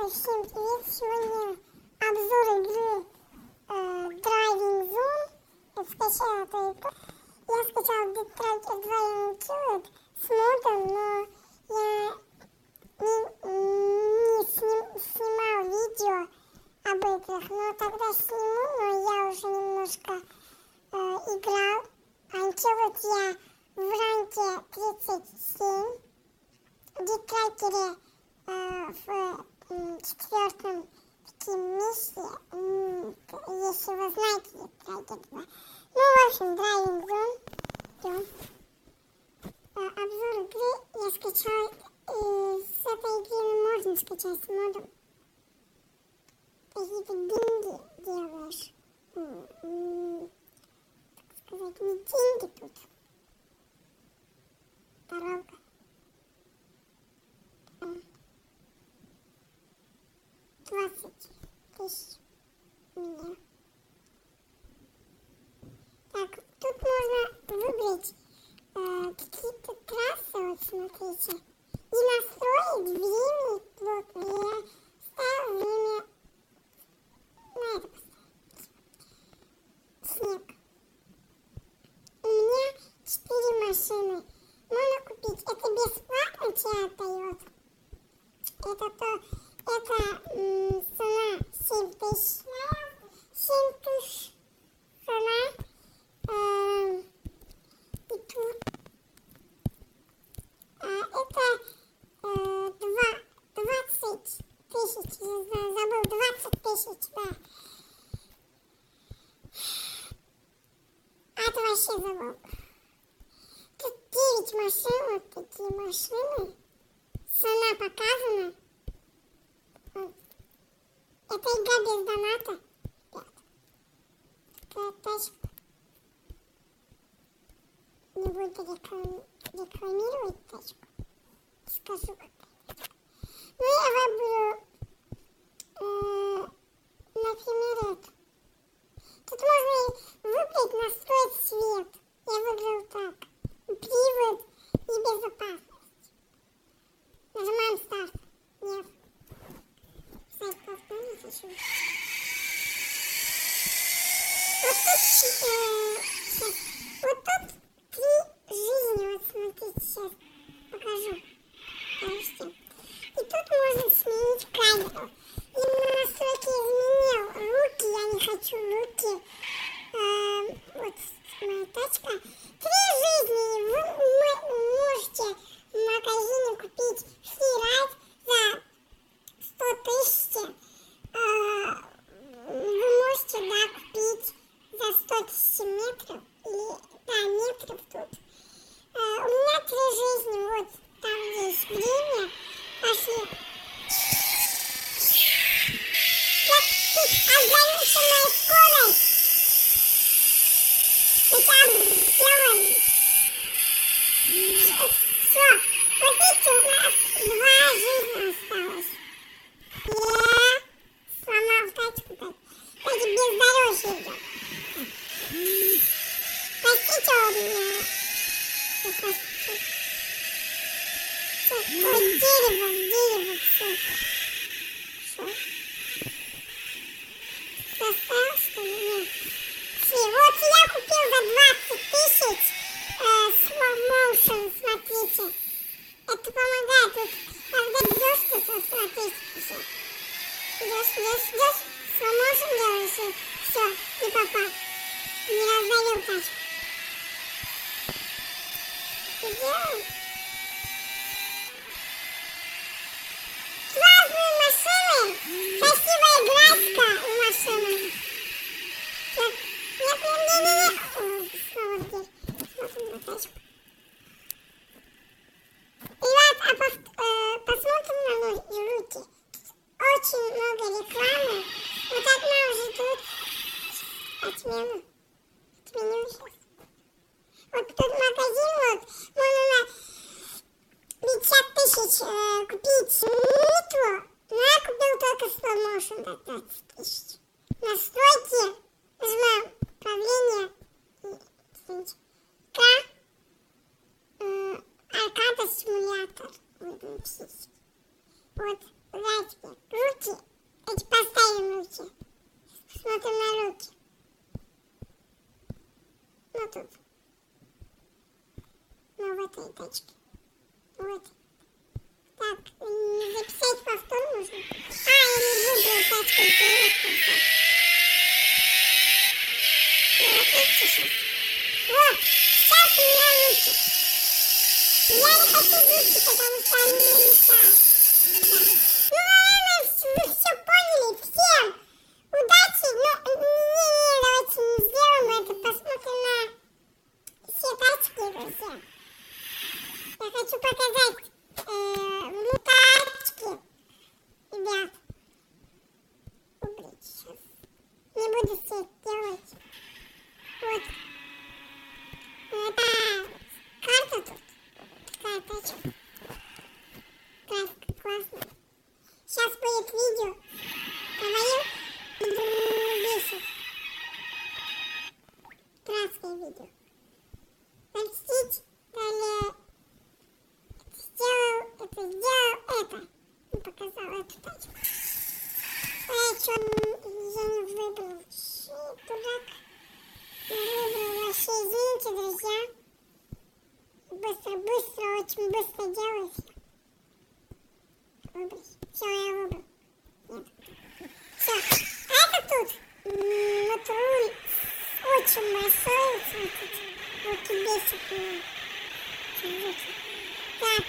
Всем привет! Сегодня обзор игры Driving Zone. Это скачала эту игру. Я скачала Detroit Advanced Killed с модом, но я не снимал видео об играх. Но тогда сниму, но я уже немножко играл. Unkilled я в ранке 37. В Детройтере в четвертом месте, если вы знаете Детройт 2. Ну, в общем, Driving Zone. Идем. Обзор игры я скачала. С этой игры можно скачать с модом. Какие-то деньги делаешь. Так сказать, не деньги тут. Дорога. 20 тысяч у меня. Так, тут можно выбрать какие-то трассы, вот смотрите, и настроить время плотно. Я ставила время на это поставить. Снег. У меня 4 машины. Можно купить. Это бесплатно тебе отдает. Это цена 7 тысяч. 7 тысяч цена. И тут это 20 тысяч. Не знаю, забыл. 20 тысяч, да. А это вообще забыл. Тут 9 машин. Вот такие машины. Цена показана. Это игра без доната. Такая тачка. Не буду рекламировать тачку. Скажу какая. Ну, я выберу, например, эту. Тут можно выбрать, настроить свет. Я выбрал так. Привод и безопасность. Нажимаем старт. Нет. Сайт повторить еще. Вот тут 3 жизни. Вот смотрите, сейчас покажу. Подождите. И тут можно сменить камеру. И на настройки изменил руки. Я не хочу руки. Вот моя тачка. 3 жизни. Вы можете в магазине купить фрирайд за 100 тысяч. Вы можете, да, купить за 100 тысяч метров. Или, да, метров тут. У меня 3 жизни. Вот там есть время. Пошли. Тут ограниченная скорость. И там сделан. Все. Вот видите, у нас 2 жизни осталось. Я сломал тачку так. Кстати, бездорожье идет. Простите у меня. Ой, дерево, все. Что? Заставил, что ли? Нет. Вот я купил за 20 тысяч slow motion, смотрите. Это помогает. Вот, когда идешь, тут вот, смотрите, все. Идешь, slow motion делаешь, и все, не попал. Не раздавил тачку. Делаю. Классные машины. Красивая графика у машины. Нет. Снова в дверь. Смотрим на тачку. Ребят, посмотрим на руки. Очень много рекламы. Вот одна уже тут. Отменю сейчас. Вот тут магазин, вот, можно на 50 тысяч купить нитро, но я купил только slow motion за 20 тысяч. Настройки, нажимаем управление, извините, аркада симулятор, Вот, зайчики, руки. Эти поставим руки. Смотрим на руки. Ну тут. Ну в этой тачке. Вот. Так, записать повтор нужно. Я не буду тачку переехать. Вот видите сейчас. Вот, сейчас у меня руки. Я не хочу руки, потому что они мне мешают. Ну, наверное, вы все поняли, всем удачи, но не, давайте не сделаем это, посмотрим на все тачки, друзья. Я хочу показать тачки, ребят. Убрать сейчас. Не буду все делать. Вот. Это карта тут. Такая тачка. Краска классная. Сейчас будет видео. Говорил, бесит. Краской видео. Почтить, далее сделал это. И показал эту тачку. Что я не выбрал. Дурак. Не выбрал вообще. Извините, друзья. Быстро, очень быстро делаю все. Выбрать. Все, я выбрал. Нет. Все. А это тут. Вот руль очень большой. Смотрите. Руки бесит меня. Так.